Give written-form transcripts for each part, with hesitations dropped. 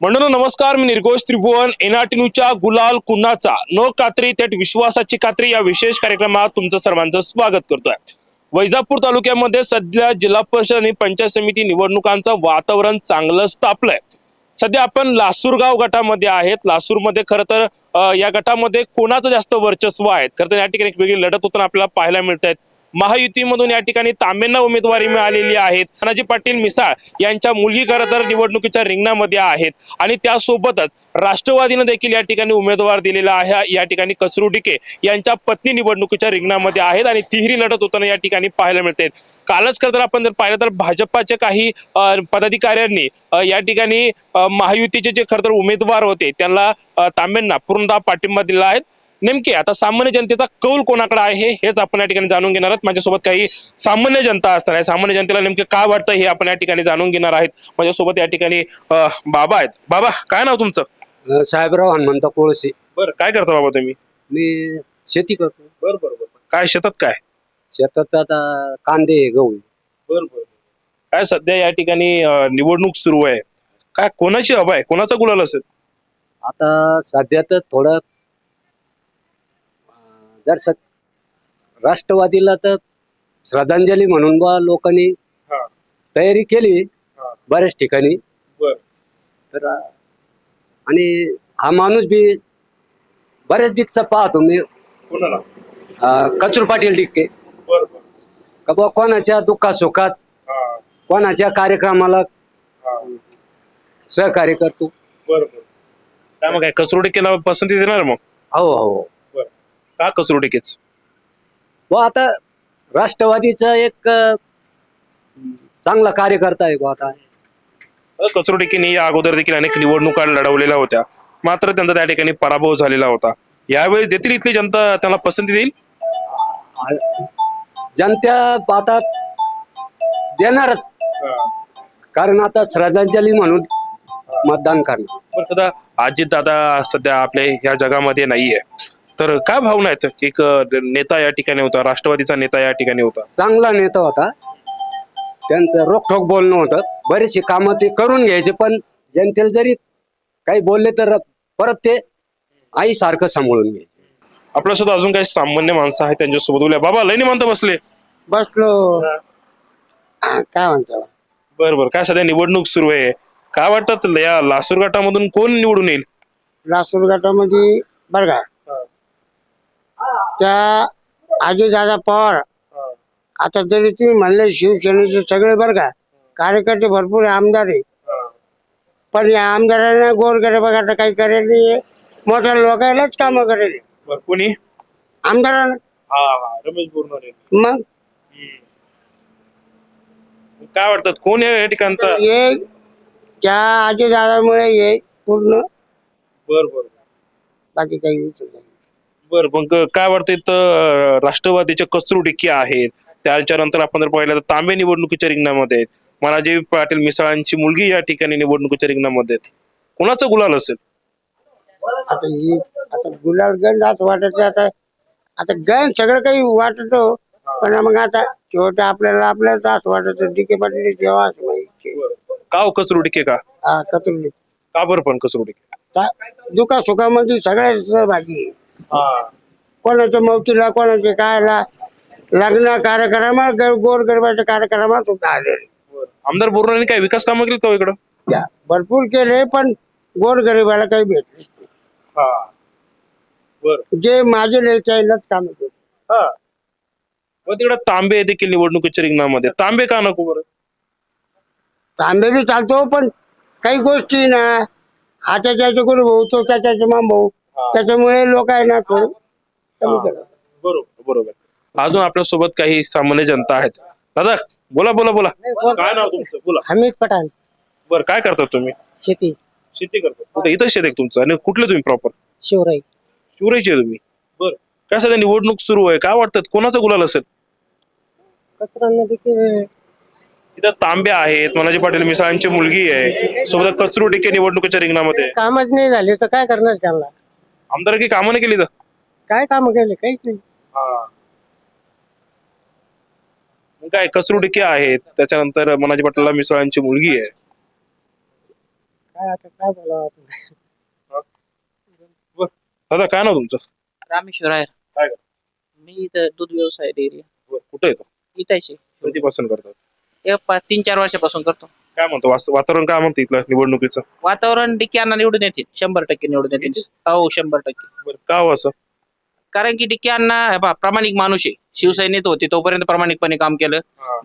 म्हणून नमस्कार, मी निर्घोष त्रिभुवन. एनआरटी न्यूजच्या गुलाल कुणाचा न कात्री थेट विश्वासाची खात्री या विशेष कार्यक्रमात तुमचं सर्वांचं स्वागत करतोय. वैजापूर तालुक्यामध्ये सध्या जिल्हा परिषद आणि पंचायत समिती निवडणुकांचं वातावरण चांगलंच तापलंय. सध्या आपण लासूरगाव गटामध्ये आहेत. लासूरमध्ये खरं तर या गटामध्ये कोणाचं जास्त वर्चस्व आहे, खरं तर या ठिकाणी एक वेगळी लढत होताना आपल्याला पाहायला मिळत आहेत. महायुतीमधून या ठिकाणी तांबेंना उमेदवारी मिळालेली आहे. तानाजी पाटील मिसाळ यांच्या मुलगी खरं तर निवडणुकीच्या रिंगणामध्ये आहेत आणि त्यासोबतच राष्ट्रवादीनं देखील या ठिकाणी उमेदवार दिलेला आहे. या ठिकाणी कचरू डिके यांच्या पत्नी निवडणुकीच्या रिंगणामध्ये आहेत आणि तिहेरी लढत होताना या ठिकाणी पाहायला मिळते. कालच खरं तर आपण जर पाहिलं तर भाजपाचे काही पदाधिकाऱ्यांनी या ठिकाणी महायुतीचे जे खरं तर उमेदवार होते त्यांना तांबेंना पूर्णतः पाठिंबा दिला आहे. नेमके आता सामान्य जनतेचा कौल कोणाकडे आहे हेच आपण या ठिकाणी जाणून घेणार आहोत. माझ्यासोबत काही सामान्य जनता असणार आहे. सामान्य जनतेला नेमके काय वाटतं हे आपण या ठिकाणी जाणून घेणार आहेत. माझ्यासोबत या ठिकाणी बाबा आहेत. बाबा, काय नाव तुमचं? साहेबराव हनुमंत कोळसे. बरं, काय करता बाबा तुम्ही? मी शेती करतो. बरं बरं बरं. काय शेतात काय? शेतात आता कांदे गहू. बरं बरं. काय सध्या या ठिकाणी निवडणूक सुरू आहे, काय कोणाची हवा आहे, कोणाचा गुलाल असेल? आता सध्या तर थोडं जर राष्ट्रवादीला तर श्रद्धांजली म्हणून बा लोकांनी हा तयारी केली हा. बऱ्याच ठिकाणी. बरं तर आणि हा माणूस बी बऱ्याच दिवसा पाहतो मी, कोणाला? कचरू पाटील डिक्के. बरं बरं. का बा कोणाच्या दुःखात सुखात हा कोणाच्या कार्यक्रमाला हा. सहकार्य करतो. बरं बरं. काय मग काय कचरू टिकेला पसंती देणार मग? हो हो. बरं. का कचरू टिकेच? व आता राष्ट्रवादीचा एक चांगला कार्यकर्ता आहे. आता कचरू टिकेने या अगोदर देखील अनेक निवडणुका लढवलेल्या होत्या, मात्र त्यांचा त्या ठिकाणी पराभव झालेला होता. यावेळेस देखील इथली जनता त्यांना पसंती देईल? जनता आता देणारच, कारण आता श्रद्धांजली म्हणून मतदान करणार. पण आता अजित दादा सध्या आपल्या ह्या जगामध्ये नाहीये, तर काय भावना आहेत? एक नेता या ठिकाणी होता, राष्ट्रवादीचा नेता या ठिकाणी होता, चांगला नेता होता. त्यांचं रोखठोक बोलणं होतं. बरेचसे कामं ते करून घ्यायचे, पण जनतेला जरी काही बोलले तर परत ते आईसारखं सांभाळून घ्यायचे. आपल्यासोबत अजून काही सामान्य माणसं आहेत, त्यांच्यासोबत बोलूया. बाबा, लय निवांत बसले? बसलो. काय म्हणतो? बरं बरं. काय सध्या निवडणूक सुरू आहे, काय वाटतं या लासूर गटामधून कोण निवडून येईल? लासूर गटामध्ये बरं का, त्या अजितदादा पवार, आता तरी तुम्ही म्हणले शिवसेनेचे सगळे बरं का कार्यकर्ते भरपूर आमदार आहे, पण या आमदारांना गोरगरिबांना काही करेल नाही, मोठ्या लोकांनाच कामं करेल कोणी? आमदारांना. रमेश बोरनारे. मग काय वाटतं कोण या ठिकाणचा? हे त्या अजितदादामुळे हे पूर्ण, बर बर बाकी काही विचार नाही. बर. मग काय वाटतं इथं राष्ट्रवादीचे कचरू डिके आहेत, त्याच्यानंतर आपण जर पाहिलं तर तांबे निवडणुकीच्या रिंगणामध्ये आहेत, मनाजी पाटील मिसाळांची मुलगी या ठिकाणी निवडणुकीच्या रिंगणामध्ये आहेत. कोणाचा गुलाल असेल? आता ही आता गुलाल गंज असं वाटत, आता आता गंज सगळं काही वाटत, पण मग आता शेवट आपल्याला असं वाटत डिके पाटील जेव्हा असं माहिती. का हो कचरू डिके का? हा, कचरू का बरं पण कचरू डिके? दुखा सुखामध्ये सगळ्या सहभागी. कोणाच्या मौतीला, कोणाच्या कायला, लग्न कार्यक्रमात, गोरगरिबाच्या कार्यक्रमात सुद्धा आलेले. आमदार बोरनारे काय विकास कामं केली का इकडं? भरपूर केले, पण गोरगरिबाला काही भेटले जे माझे नेत्यालाच काम केले. मग तिकडे तांबे देखील निवडणुकीच्या रिंगणामध्ये, तांबे का नको बरं? तांबे बी चालतो, पण काही गोष्टी ना हाच्या त्याचे गुरु भाऊ, तो त्याच्या माम भाऊ, त्याच्यामुळे लोक आहे ना थोडं कमी केलं. बरोबर बरोबर. अजून आपल्या सोबत काही सामान्य जनता आहेत. दादा, बोला बोला बोला. काय नाव तुमचं? बोला. हमीद पठाण. बरं, काय करता तुम्ही? शेती. शेती करता. कुठे? इथं शेत आहे तुमचं? आणि कुठले तुम्ही प्रॉपर? शिवराई. शिवराईचे तुम्ही? बरं. काय सध्या निवडणूक सुरू आहे, काय वाटतं कोणाचा गुलाल असेल? कचरा देखील इथं तांबे आहेत, मनाजी पाटील मिसाळांची मुलगी आहे, सोबत कचरू डिके निवडणुकीच्या रिंगणामध्ये. कामच नाही झाले तर काय करणार त्यांना? आमदार की कामं नाही केली तर? काय काम केले? काहीच नाही. मग काय कचरू डिके आहेत, त्याच्यानंतर मनाजी पाटील मिसाळांची मुलगी आहे. काय बोलावं आपण. दादा काय नाव तुमचं? रामेश्वर आहे. काय करता? मी इथं दूध व्यवसाय डेअरी कुठे येतो? इथायचे कधीपासून करतात? 3-4 वर्षापासून करतो. काय म्हणतो वातावरण काय म्हणतं इथलं निवडणुकीचं? वातावरण डिक्यांना निवडून येतील, 100% निवडून येतील. हो 100%. बरं, का हो असं? कारण की डिक्यांना प्रामाणिक माणूस आहे. शिवसैनिक होते तोपर्यंत प्रामाणिकपणे काम केलं.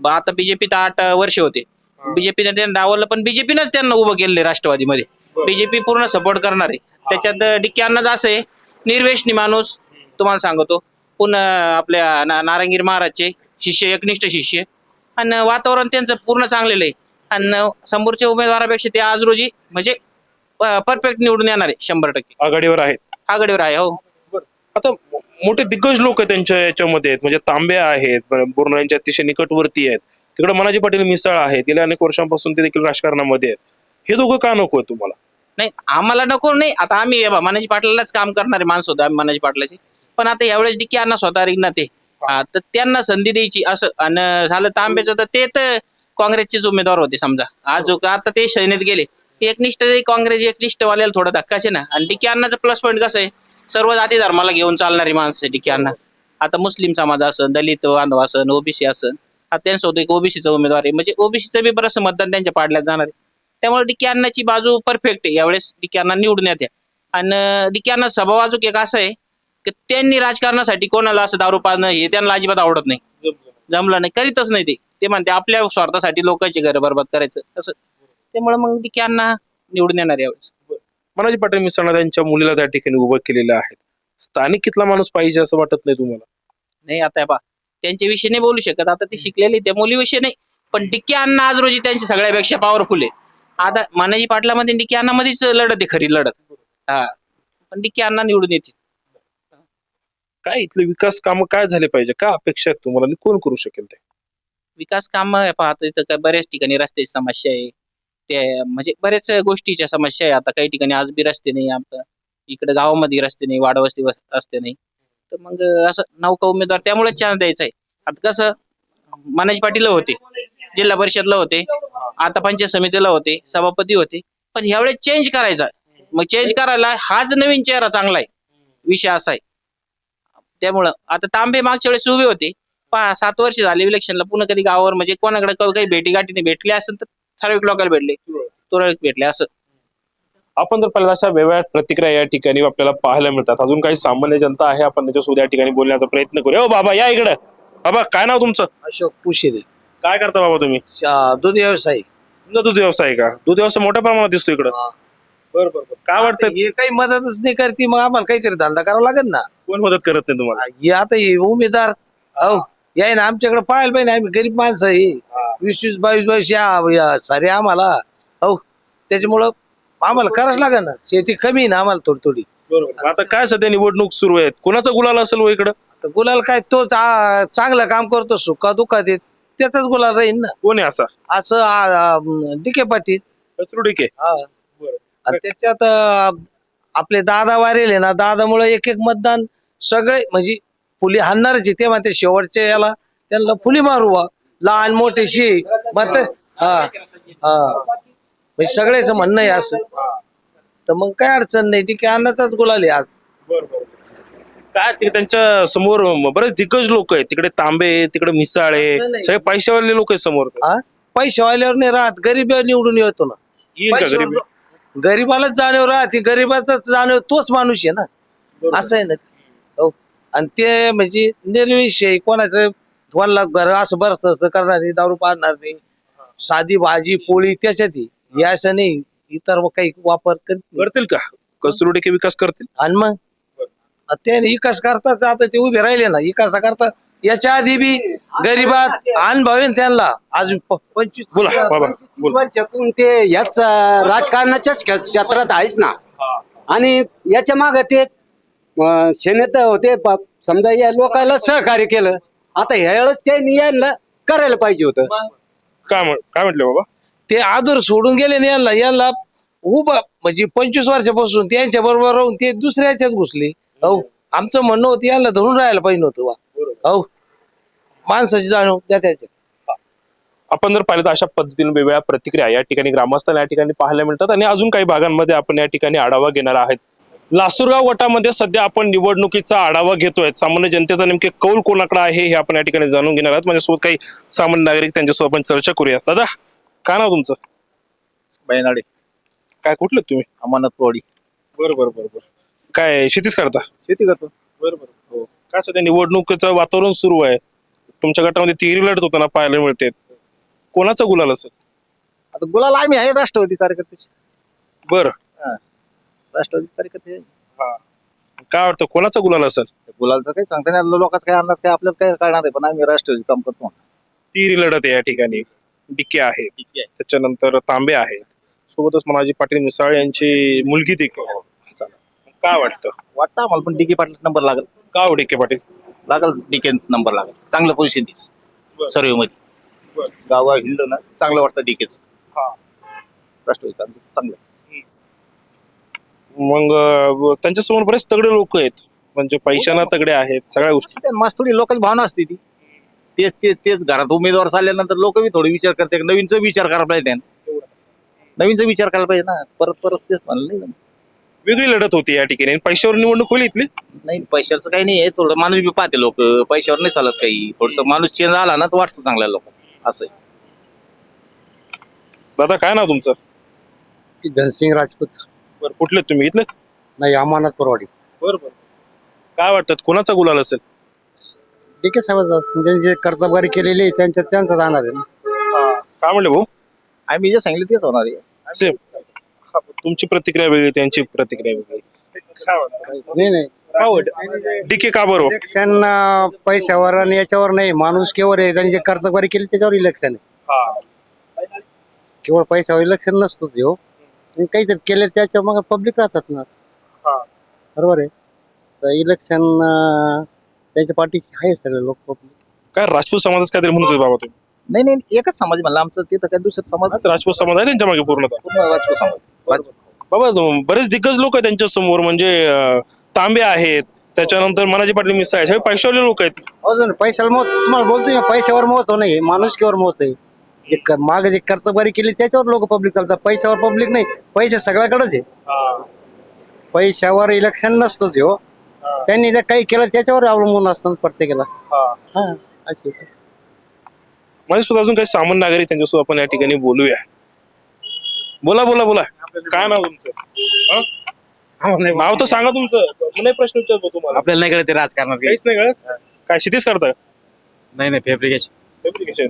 आता बीजेपीत 8 वर्ष होते. बीजेपीने त्यांना डावललं, पण बीजेपीनंच त्यांना उभं केले राष्ट्रवादीमध्ये. बीजेपी पूर्ण सपोर्ट करणार आहे. त्याच्यात डिक्यांना असं आहे, निर्वेशनी माणूस तुम्हाला सांगतो. पुन्हा आपल्या नारायणगिरी महाराजचे शिष्य, एकनिष्ठ शिष्य, आणि वातावरण त्यांचं पूर्ण चांगलेलं आहे. आणि समोरच्या उमेदवारापेक्षा ते आज रोजी म्हणजे परफेक्ट निवडून येणार आहे 100%. आघाडीवर आहेत. आघाडीवर आहे. हो आता मोठे दिग्गज लोक त्यांच्या याच्यामध्ये आहेत, म्हणजे तांबे आहेत, पूर्ण यांच्या अतिशय निकटवर्ती आहेत. तिकडे मनाजी पाटील मिसाळ आहेत, गेल्या अनेक वर्षांपासून ते देखील राजकारणामध्ये आहेत. हे दोघं का नको आहे तुम्हाला? नाही, आम्हाला नको नाही. आता आम्ही मनाजी पाटलालाच काम करणारे माणसं होतो आम्ही मनाजी पाटलाची. पण आता यावेळेस डिके अण्णा स्वतः रिंगणात ते, तर त्यांना संधी द्यायची असं. आणि झालं तांब्याचं, तर ते तर काँग्रेसचेच उमेदवार होते समजा. आज आता ते सैन्यात गेले. एकनिष्ठ काँग्रेस एकनिष्ठवाल्याला थोडं धक्काचे ना. आणि डिके अण्णाचं प्लस पॉईंट कसं आहे, सर्व जाती धर्माला घेऊन चालणारी माणसं आहे डिके अण्णा. आता मुस्लिम समाज असन, दलित बांधव असन, ओबीसी असन, आता त्यांच्यासोबत एक ओबीसीचा उमेदवार आहे. म्हणजे ओबीसीचं बी बरंचसं मतदान त्यांच्या पाडल्यात जाणार आहे. त्यामुळे डिके अण्णाची बाजू परफेक्ट आहे. यावेळेस डिके अण्णा निवडून येते. आणि डिके अण्णा स्वभाव अजून एक असं आहे की त्यांनी राजकारणासाठी कोणाला असं दारू पाजणं हे त्यांना अजिबात आवडत नाही. जमलं नाही, करीतच नाही. ते म्हणते आपल्या स्वार्थासाठी लोकांची घर बरबाद करायचं असं. त्यामुळे मग डिके अण्णा निवडून येणार यावेळेस. मनाजी पाटील मिसाळ त्यांच्या मुलीला त्या ठिकाणी उभं केलेलं आहे. स्थानिक कितला माणूस पाहिजे असं वाटत नाही तुम्हाला? नाही, आता त्यांच्याविषयी नाही बोलू शकत. आता ते शिकलेले, त्या मुलीविषयी नाही. पण डिके अण्णा आज रोजी त्यांच्या सगळ्यापेक्षा पॉवरफुल आहे. आता मनाजी पाटलामध्ये डिके अण्णामध्येच लढत आहे, खरी लढत. हा, पण डिके अण्णा निवडून येतील. काय इथले विकास कामं काय झाले पाहिजे, काय अपेक्षा आहेत तुम्हाला, आणि कोण करू शकेल ते? विकास काम पाहतो इथं काय बऱ्याच ठिकाणी रस्त्याची समस्या आहे. ते म्हणजे बऱ्याच गोष्टीच्या समस्या आहे. आता काही ठिकाणी आज बी रस्ते नाही. आमचं इकडे गावामध्ये रस्ते नाही, वाडवस्ती रस्ते नाही. तर मग असं नौका उमेदवार त्यामुळे चान्स द्यायचा आहे. आता कसं, मनाजी पाटील होते, जिल्हा परिषदला होते, आता पंचायत समितीला होते, सभापती होते. पण ह्यावेळेस चेंज करायचा. मग चेंज करायला हाच नवीन चेहरा चांगला आहे. विषय असा आहे. त्यामुळं आता तांबे मागच्या वेळेस उभे होते. 7 वर्ष झाले इलेक्शनला. पुन्हा कधी गावावर म्हणजे कोणाकडे काही भेटीगाठी भेटले असेल तर ठराविक लोकांना भेटले, तुरळक भेटले असं. आपण जर पाहिलं अशा वेगवेगळ्या प्रतिक्रिया या ठिकाणी आपल्याला पाहायला मिळतात. अजून काही सामान्य जनता आहे, आपण त्याच्यासोबत या ठिकाणी बोलण्याचा प्रयत्न करूया. ओ बाबा, या इकडे. बाबा, काय नाव तुमचं? अशोक पुशिरे, काय करता बाबा तुम्ही? दूध व्यवसायी. तुमचा दूध व्यवसाय का? दूध व्यवसाय मोठ्या प्रमाणात दिसतो इकडं. बरं बरं. काय वाटतं, हे काही मदतच नाही करते, मग आम्हाला काहीतरी धंदा करावा लागेल ना. कोण मदत करत नाही तुम्हाला? हे आता हे उमेदवार याय ना आमच्याकडे पाहायला पाहिजे. आम्ही गरीब माणसं आहे. 20-22 वर्ष सारे आम्हाला. त्याच्यामुळं आम्हाला करावंच लागेल ना. शेती कमी आहे ना आम्हाला थोडी थोडी. बरोबर. आता काय सध्या निवडणूक सुरू आहे, कोणाचा गुलाल असेल हो इकडं? तर गुलाल काय, तो चांगलं काम करतो, सुखा दुखा देत, त्याचाच गुलाल राहील ना. कोण आहे असा? असं डिके पाटील. ठीक आहे. आणि त्याच्यात आपले दादा वारेल आहे ना, दादामुळे एक एक मतदान सगळे म्हणजे फुली हाणणारच. ते म्हणते शेवटच्या याला त्यांना फुली मारू बा, लहान मोठे शी मत. म्हणजे सगळ्याच म्हणणं आहे असं. तर मग काय अडचण नाही. ठीक आहे, अन्नाचाच गुलाल आहे आज. काय त्यांच्या समोर बरेच दिग्गज लोक आहेत. तिकडे तांबे, तिकडे मिसाळे, सगळे पैशावाले लोक आहेत समोर. पैसे वाल्यावर नाही राहत, गरीब निवडून येतो ना. येईल का गरीब? गरीबालाच जाणीव राहते, गरीबाचाच जाणीव तोच माणूस आहे ना. असं आहे ना. हो. आणि ते म्हणजे निर्विषय कोणाचं कोणाला घर असं बरं करणार, दारू पाडणार नाही, साधी भाजी पोळी त्याच्यात हे असं नाही. इतर काही वापर करतील का? कसरुडे के विकास करतील. आणि मग ते विकास करतात. आता ते उभे राहिले ना विकास करतात. याच्या आधी बी गरीबात अनुभव आहे त्यांना. आज 25 बोला बाबा, वर्षातून ते याच राजकारणाच्याच क्षेत्रात आहेच ना. आणि याच्या मागे ते सेनेत होते. समजा या लोकांना सहकार्य केलं. आता ह्यावेळेस ते यांना करायला पाहिजे होतं. काय म्हटलं बाबा? ते आदर सोडून गेले ना यांना उभं म्हणजे 25 वर्षापासून त्यांच्या बरोबर राहून ते दुसऱ्याच्याच घुसले. हो, आमचं म्हणणं होतं यांना धरून राहायला पाहिजे होतं बा. हो, माणसाची जाणीव द्या त्याच्या. आपण जर पाहिलं तर अशा पद्धतीने वेगवेगळ्या प्रतिक्रिया या ठिकाणी ग्रामस्थांना या ठिकाणी पाहायला मिळतात आणि अजून काही भागांमध्ये आपण या ठिकाणी आढावा घेणार आहेत. लासूरगाव गटामध्ये सध्या आपण निवडणुकीचा आढावा घेतोय. सामान्य जनतेचा नेमके कौल कोणाकडे आहे हे आपण या ठिकाणी जाणून घेणार आहोत. माझ्यासोबत काही सामान्य नागरिक, त्यांच्यासोबत आपण चर्चा करूया. दादा, काय नाव तुमचं? बैनाडे काय कुठलं तुम्ही? अमानत प्रौढी. बरोबर. काय शेतीच करता? शेती करतो. बरोबर. हो. काय सध्या निवडणुकीचं वातावरण सुरू आहे. तुमच्या गटामध्ये तिहेरी लढत होताना पाहायला मिळते. कोणाचा गुलाल असेल? आता गुलाला आम्ही आहे राष्ट्रवादी कार्यकर्ते. बरं. राष्ट्रवादी कार्यकर्ते आहे. काय वाटतं कोणाचा गुलाल असेल? गुलालचं काही सांगता नाही आलं, लोकांचा काही अंदाज काय आपल्याला काय कळणार आहे, पण आम्ही राष्ट्रवादी काम करतो. तिहेरी लढत आहे या ठिकाणी. डिके आहे, त्याच्यानंतर तांबे आहे, सोबतच मनाजी पाटील मिसाळ यांची मुलगी देखील. काय वाटतं? वाटतं आम्हाला पण डीके पाटील नंबर लागेल. का हो डिके पाटील? लागल डीके नंबर लागेल. चांगलं पोझिशन दिस सर्वे मध्ये गावा हिंडलं ना, चांगलं वाटतं डीकेच. राष्ट्रवादी काम चांगलं. मग त्यांच्या समोर बरेच तगडे लोक आहेत, म्हणजे पैशाना तगडे आहेत, सगळ्या गोष्टी. मस्त थोडी लोकांची भावना असते ती. तेच घरात उमेदवार चालल्यानंतर लोक बी थोडे विचार करते, नवीनचा विचार करायला पाहिजे. नवीनचा विचार करायला पाहिजे ना. परत तेच म्हणलं नाही. वेगळी लढत होती या ठिकाणी. पैशावर निवडणूक होईल इथली? नाही, पैशाचं काही नाही आहे. थोडं माणूस बी पाहते लोक, पैशावर नाही चालत काही. थोडस माणूस चेंज आला ना तर वाटतं चांगल्या लोक असं आहे. दादा, काय नाव तुमचं? धनसिंग राजपूत. बरं, कुठले तुम्ही? इथलेच? नाही, अमानत परवाडी. बरोबर. काय वाटतं कोणाचा गुलाल असेल? ठीक आहे साहेब, ज्यांचे कर्तबगारी केलेली आहे त्यांचं राहणार आहे ना. काय म्हणले भाऊ? आम्ही जे सांगितलं तेच होणार आहे. सेम. तुमची प्रतिक्रिया वेगळी, त्यांची प्रतिक्रिया वेगळी. काय वाटतं? नाही डिके का बरोबर? इलेक्शन पैशावर आणि याच्यावर नाही, माणुसकीवर आहे. त्यांची कर्तबगारी केली त्याच्यावर इलेक्शन आहे. केवळ पैशावर इलेक्शन नसतोच हो. काहीतरी केले त्याच्या मग पब्लिक राहतात ना. बरोबर आहे. तर इलेक्शन त्याच्या पाठीशी आहे सगळे लोक, पब्लिक. काय राजपूत समाजाच काहीतरी म्हणत होते बाबा तुम्ही? नाही, एकच समाज म्हणलं आमचं. तिथं काय दुसरं समाज राजपूत समाज आहे त्यांच्या मागे पूर्णतः. पूर्ण राजपूत समाज. बाबा, बरेच दिग्गज लोक आहेत त्यांच्या समोर, म्हणजे तांबे आहेत, त्याच्यानंतर मनाजी पाटील मिसाळ आहे, सगळे पैशावाले लोक आहेत. अजून पैशाला मोत तुम्हाला बोलतो मी, पैशावर मोत नाही, माणुसकीवर मोत आहे. मागे जे कर्तबगारी केली त्याच्यावर लोक पब्लिक करतात, पैशावर पब्लिक नाही. पैसे सगळ्याकडेच आहे. पैशावर इलेक्शन नसतोच हो. त्यांनी जर काही केलं त्याच्यावर अवलंबून असतं प्रत्येकाला. माझे सुद्धा अजून काही सामान्य नागरिक, त्यांच्यासोबत आपण या ठिकाणी बोलूया. बोला. काय नाव तुमचं? नाव तर सांगा तुमचं. नाही, प्रश्न विचारतो तुम्हाला. आपल्याला नाही कळत राजकारणात काहीच नाही कळत? काय शेतीच करता? नाही, फॅब्रिकेशन.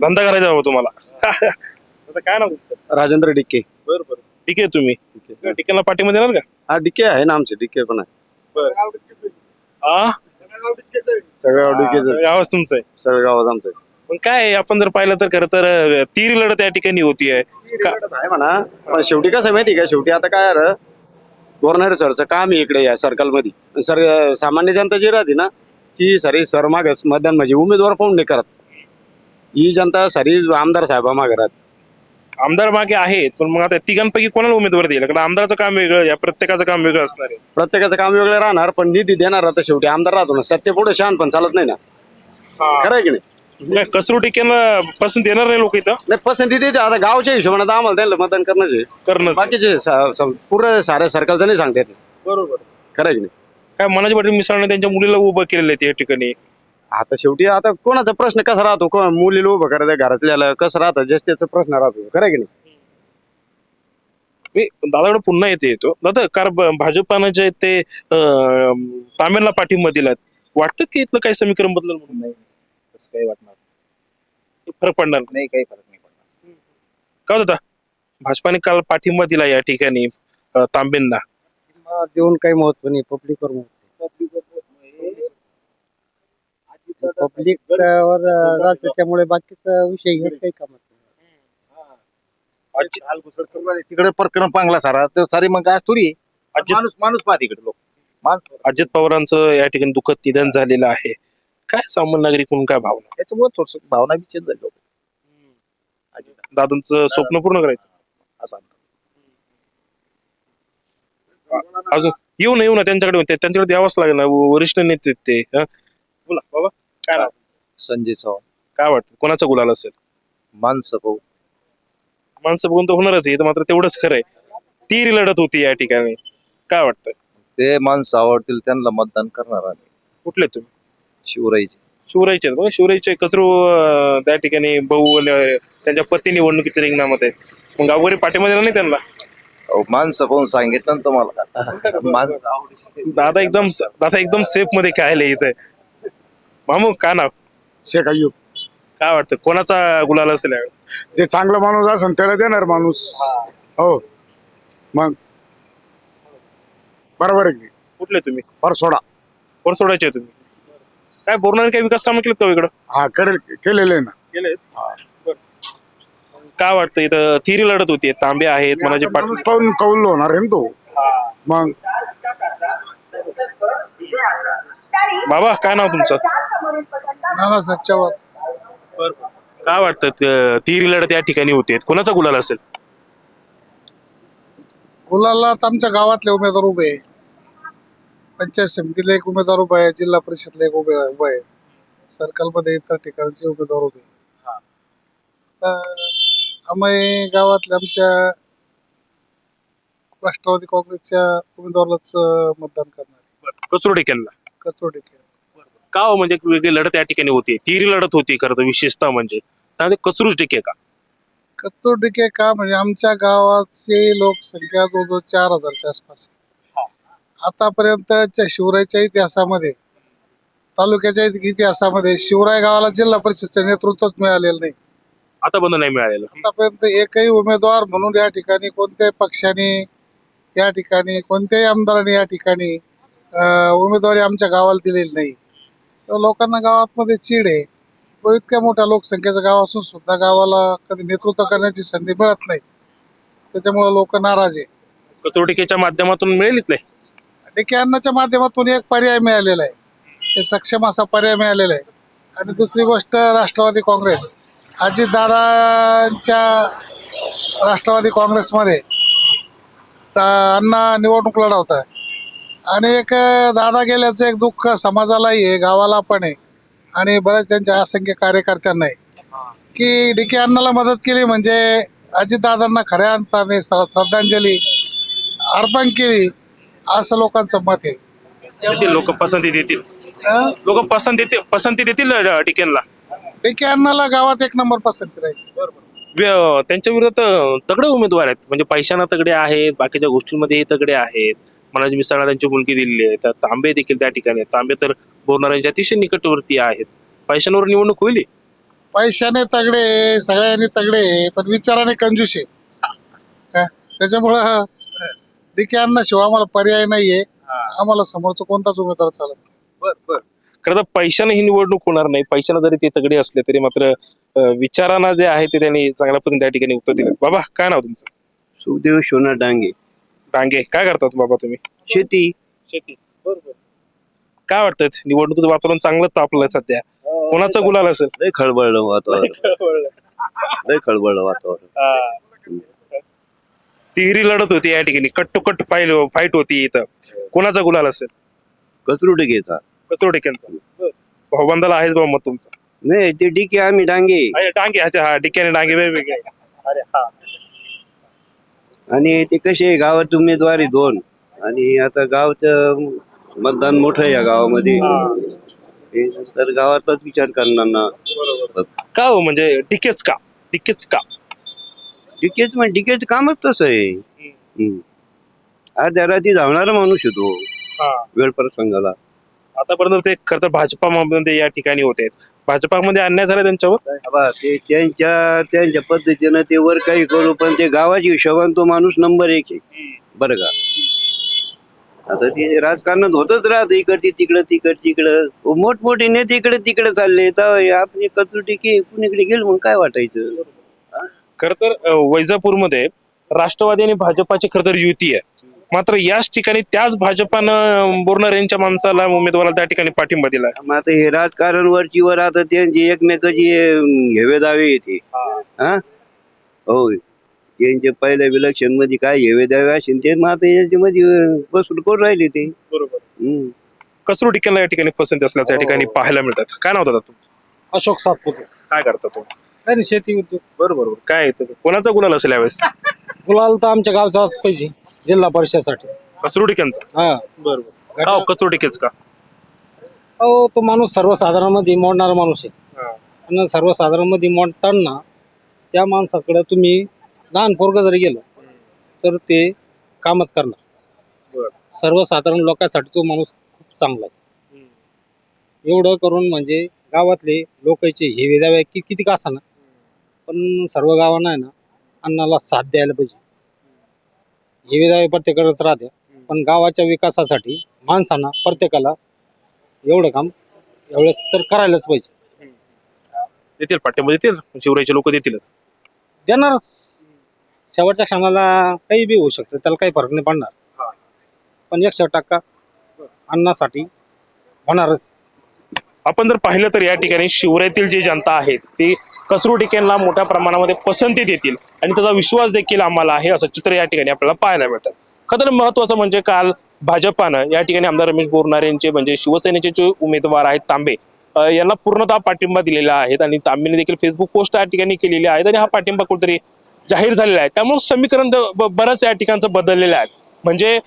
धंदा करायचा हवा तुम्हाला. आता काय नाव तुमचं? राजेंद्र डिके. बरोबर. ठीक आहे. तुम्ही डिकेला पाठिंबा देणार का? हा, डिके आहे ना, आमचे डिके पण आहे. सगळ्या डिके आवाज तुमचा आहे. सगळ्या गावात आमचं आहे. पण काय आहे, आपण जर पाहिलं तर खरं तर तिहेरी लढत या ठिकाणी होती आहे. आहे म्हणा, पण शेवटी कसं माहिती का, शेवटी आता काय गव्हर्नर सरचं काम आहे इकडे या सर्कलमध्ये. सर सामान्य जनता जी राहते ना, ती सारी सरमाग मतदान म्हणजे उमेदवार पाहून नाही करत. ही जनता सारी आमदार साहेबा मागे राहते. आमदार मागे आहेत, पण मग आता तिघांपैकी कोणाला उमेदवार देईल? कारण आमदाराचं काम वेगळं, या प्रत्येकाचं काम वेगळं असणार आहे. प्रत्येकाचं काम वेगळं राहणार, पण निधी देणार आता शेवटी आमदार राहतो ना. सत्य पुढे शहाण पण चालत नाही ना. खरं आहे की नाही? कसरू टिकेला पसंत देणार नाही लोक इथं. नाही, पसंती देते आता गावच्या हिशोबाने तर आम्हाला त्याला मतदान करणं बाकीचे पुरं साऱ्या सर्कलचं नाही सांगता येत. बरोबर. खरं आहे की नाही? काय मनाजी पाटील मिसाळने त्यांच्या मुलीला उभं केलेलं आहे या ठिकाणी. आता शेवटी आता कोणाचा प्रश्न कसा राहतो, मुलीला उभं करायचं घरातल्याला कसं राहतं, जस त्याचा प्रश्न राहतो. खरं आहे की नाही? मी दादाकडे पुन्हा येतो. दादा, कारण भाजपानं जे ते तामिळला पाठिंबा दिलात, वाटतं की इथलं काही समीकरण बदललं म्हणून? नाही, तसं काही वाटणार फरक पडणार नाही. काही फरक नाही पडणार. का होता भाजपाने काल पाठिंबा दिला या ठिकाणी तांबेंना? देऊन काही महत्व नाही, पब्लिकवर महत्व. पब्लिकवर राहतं, त्यामुळे बाकीचा विषय घेत काही कामात नाही. तिकडे प्रकरण पांगला सारा तर सारी मग आज थोडी माणूस पाहत इकडे लोक. अजित पवारांचं या ठिकाणी दुःखद निधन झालेलं आहे. काय सामान्य नागरिक म्हणून काय भावना? त्याच्यामुळे थोडस भावना बी चेंज झाली लोक. दादांचं स्वप्न पूर्ण करायचं असं अजून येऊ ना त्यांच्याकडे द्यावंच लागेल ना. वरिष्ठ नेते ते. बोला बाबा, काय नाव? संजय चव्हाण. काय वाटतं कोणाचा गुलाल असेल? माणसं पाहू. माणसं बघून तर होणारच आहे, तर मात्र तेवढंच खरंय. तिरी लढत होती या ठिकाणी, काय वाटतं? ते माणसं आवडतील त्यांना मतदान करणार आम्ही. कुठले तुम्ही? शिवरायचे. शिवरायचे आहेत बघा, शिवरायचे कचरू त्या ठिकाणी भाऊ आणि त्यांच्या पती निवडणुकीच्या रिंगणात आहेत. मग गावकरी पाठीमध्ये नाही त्यांना. अहो, माणसं पाहून सांगितलं ना तुम्हाला. माणसं आवडीची. दादा एकदम सेफ मध्ये खेळायला इथे. मामू काय नाव? शेख अय्यूब. काय वाटतं कोणाचा गुलाल असेल यावेळी? जे चांगला माणूस असेल त्याला देणार माणूस. हो मग बरोबर आहे की. कुठले तुम्ही? परसोडा. सोडायचे तुम्ही? काय बोलणार, काही विकास कामं केलेत का इकडं? हा करेल, केलेले आहे ना. केले. काय वाटतं इथं थिरी लढत होती, तांबे आहेत, मनाचे माणूस पाहून कौल होणार आहे ना तो. मग बाबा काय नाव तुमचं? नानासाहेब चव्हाण. काय वाटतं तिरी लढत या ठिकाणी होते, कोणाचा गुलाल असेल? गुलाला आमच्या गावातले उमेदवार उभे आहे. पंचायत समितीला एक उमेदवार उभा आहे, जिल्हा परिषदला एक उभा आहे, सर्कलमध्ये इतर ठिकाणचे उमेदवार उभे आहे. आता आम्ही गावातल्या आमच्या राष्ट्रवादी काँग्रेसच्या उमेदवारालाच मतदान करणार आहे. कसरोडे केला. कचोडी का हो, म्हणजे वेगळी लढत या ठिकाणी होती, तिरी लढत होती खरं तर विशेषतः म्हणजे त्यामध्ये कचरूच टिके का? कचोडिके का म्हणजे आमच्या गावाची लोकसंख्या जवळजवळ 4000च्या आसपास आहे. आतापर्यंतच्या शिवरायच्या इतिहासामध्ये, तालुक्याच्या इतिहासामध्ये शिवराय गावाला जिल्हा परिषदचं नेतृत्वच मिळालेलं नाही. आता नाही मिळालेलं. आतापर्यंत एकही उमेदवार म्हणून या ठिकाणी कोणत्याही पक्षाने, या ठिकाणी कोणत्याही आमदारांनी या ठिकाणी उमेदवारी आमच्या गावाला दिलेली नाही. तर लोकांना गावामध्ये चीड आहे. व इतक्या मोठ्या लोकसंख्येचं गाव असून सुद्धा गावाला कधी नेतृत्व करण्याची संधी मिळत नाही. त्याच्यामुळे लोक नाराज आहे. कचरोटिकेच्या माध्यमातून मिळेल इथले. डिके अण्णाच्या माध्यमातून एक पर्याय मिळालेला आहे, हे सक्षम असा पर्याय मिळालेला आहे. आणि दुसरी गोष्ट, राष्ट्रवादी काँग्रेस, अजितदादांच्या राष्ट्रवादी काँग्रेसमध्ये अण्णा निवडणूक लढवत आहे. आणि एक दादा गेल्याचं एक दुःख समाजालाही आहे, गावाला पण आहे, आणि बऱ्याच त्यांच्या असंख्य कार्यकर्त्यांना आहे की डिके अण्णाला मदत केली म्हणजे अजितदादांना खऱ्या अर्थाने श्रद्धांजली अर्पण केली, असं लोकांचं मत आहे. लोक पसंती देतील. लोक पसंती देतील टिकेनला. डिके अण्णाला गावात एक नंबर पसंती राहील. त्यांच्या विरोधात तगडे उमेदवार आहेत, म्हणजे पैशाना तगडे आहेत, बाकीच्या गोष्टींमध्ये तगडे आहेत. मनाजी मिसाळला त्यांची मुलगी दिलेली आहे, तर तांबे देखील त्या ठिकाणी आहेत. तांबे तर बोलणाऱ्यांच्या अतिशय निकटवर्ती आहेत. पैशांवर निवडणूक होईल. पैशाने तगडे, सगळ्यांनी तगडे, पण विचाराने कंजूस आहे का? त्याच्यामुळं डिके अण्णा शिवाय आम्हाला पर्याय नाहीये. आम्हाला समोरचा कोणताच उमेदवार चालत नाही. खरं तर पैशाने ही निवडणूक होणार नाही. पैशाने जरी ते तगडे असले तरी मात्र विचारांना जे आहे ते त्यांनी चांगल्या पद्धतीने त्या ठिकाणी उत्तर दिलं. बाबा काय नाव तुमचं? सुखदेव सोना डांगे. डांगे. काय करतात बाबा तुम्ही? शेती. काय वाटतं निवडणुकीचं वातावरण चांगलं तापलंय सध्या, कोणाचा गुलाल असेल? लय खळबळलं वातावरण. तिहेरी लढत होती या ठिकाणी, कट टू कट फाईट होती इथं. कोणाचा गुलाल असेल? कचरू टिकेचा. कचरोटिकेंचा. भाऊबंदाला आहेच बाबा मत तुमचं? नाही, ते डिके आम्ही डांगे. डांगे. अच्छा, हा डिके आणि डांगे वेगवेगळे. अरे हा. आणि ते कसे गावात उमेदवार आहे 2, आणि आता गावचं मतदान मोठं आहे या गावामध्ये, तर गावातच विचार करणार ना. का हो, म्हणजे डिकेच का? डिकेच कामच तसं आहे. अर्ध्या रात्री धावणारा माणूस येतो वेळ प्रसंगाला. आतापर्यंत ते खरं तर भाजपामध्ये या ठिकाणी होते. भाजपामध्ये अन्याय झाला त्यांच्यावर. ते त्यांच्या पद्धतीनं ते वर काही करू, पण ते गावाच्या हिशोबाने तो माणूस नंबर 1 आहे बरं का. आता ते राजकारणात होतच राहत, इकडची तिकडं मोठमोठे नेते इकडे तिकडे चालले, तर आपली कचरुटी की कुणीकडे गेलो म्हणून काय वाटायचं. खर तर वैजापूरमध्ये राष्ट्रवादी आणि भाजपाची खर तर युती आहे. मात्र याच ठिकाणी त्याच भाजपानं बोरणार यांच्या माणसाला, उमेदवाराला त्या ठिकाणी पाठिंबा दिला. मग आता हे राजकारण वरचीवर आता त्यांची एकमेकाची हेवे दावे येते. हो, त्यांचे पहिल्या विलक्षण मध्ये काय हेवे दावे असेल ते मग आता याच्यामध्ये वसूल करून राहिले ते. बरोबर. कसरू टिकेला या ठिकाणी पसंती असल्याचं या ठिकाणी पाहायला मिळतात. काय नाव दादा तुमचं? अशोक सातपुते. काय करता तुम्ही? काय नाही शेती उद्योग. बरोबर काय येतं कोणाचा गुलाल असेल यावेळेस गुलाल तर आमच्या गावचाच पाहिजे जिल्हा परिषदेसाठी. कसरुटिकेंचा हा बरोबर का कसरुटिकेच का हो तो माणूस सर्वसाधारण मध्ये मोडणारा माणूस आहे. आणि सर्वसाधारण मध्ये मोडताना त्या माणसाकडे तुम्ही लहान पोरग जरी गेलं तर ते कामच करणार. सर्वसाधारण लोकांसाठी तो माणूस खूप चांगला आहे. एवढं करून म्हणजे गावातले लोकांचे हेवे दावे किती का असना पण सर्व गावांना आहे ना अन्नाला साथ द्यायला पाहिजे. हेवे दावे प्रत्येकाकडेच राहते पण गावाच्या विकासासाठी माणसांना प्रत्येकाला एवढं काम एवढंच तर करायलाच पाहिजे. देतील पाठिंबा देतील शिवरायचे लोक देतीलच देणारच. शेवटच्या क्षणाला काही बी होऊ शकतं त्याला काही फरक नाही पडणार पण 100% अन्नासाठी होणारच. आपण जर पाहिलं तर या ठिकाणी शिवरायातील जी जनता आहेत ती कसरुटिकेंना मोठ्या प्रमाणामध्ये पसंती देतील आणि त्याचा विश्वास देखील आम्हाला आहे असं चित्र या ठिकाणी आपल्याला पाहायला मिळतात. खरं महत्वाचं म्हणजे काल भाजपानं या ठिकाणी आमदार रमेश बोरनारे यांचे म्हणजे शिवसेनेचे जे उमेदवार आहेत तांबे यांना पूर्णतः पाठिंबा दिलेला आहे आणि तांबेने देखील फेसबुक पोस्ट या ठिकाणी केलेली आहेत आणि हा पाठिंबा कुठेतरी जाहीर झालेला आहे. त्यामुळे समीकरण बरंच या ठिकाणचं बदललेलं आहे. म्हणजे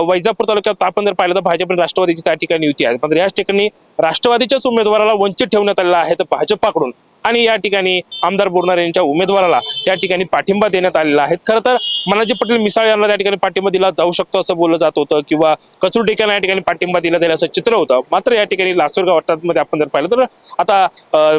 वैजापूर तालुक्यात आपण जर पाहिलं तर भाजप आणि राष्ट्रवादीची त्या ठिकाणी युती आहे पण याच ठिकाणी राष्ट्रवादीच्याच उमेदवाराला वंचित ठेवण्यात आलेला आहे तर भाजपाकडून आणि या ठिकाणी आमदार बोरनारे यांच्या उमेदवाराला त्या ठिकाणी पाठिंबा देण्यात आलेला आहे. खरं तर मनाजी पटेल मिसाळ यांना त्या ठिकाणी पाठिंबा दिला जाऊ शकतो असं बोललं जात होतं किंवा कसरुटिकेंना या ठिकाणी पाठिंबा दिला जाईल असं चित्र होतं. मात्र या ठिकाणी लासूरगाव मध्ये आपण जर पाहिलं तर आता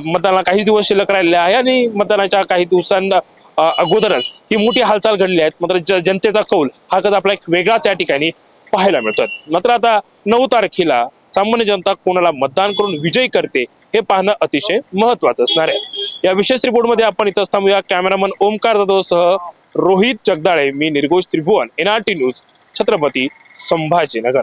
मतदानाला काही दिवस शिल्लक राहिलेले आहे आणि मतदानाच्या काही दिवसांना अगोदरच ही मोठी हालचाल घडली आहे. मात्र जनतेचा कौल हा कदा आपला एक वेगळाच या ठिकाणी पाहायला मिळतोय. मात्र आता 9 तारखेला सामान्य जनता कोणाला मतदान करून विजयी करते हे पाहणं अतिशय महत्वाचं असणार आहे. या विशेष रिपोर्टमध्ये आपण इथं थांबूया. कॅमेरामन ओमकार जाधव सह रोहित जगदाळे, मी निर्घोष त्रिभुवन, NRT न्यूज, छत्रपती संभाजीनगर.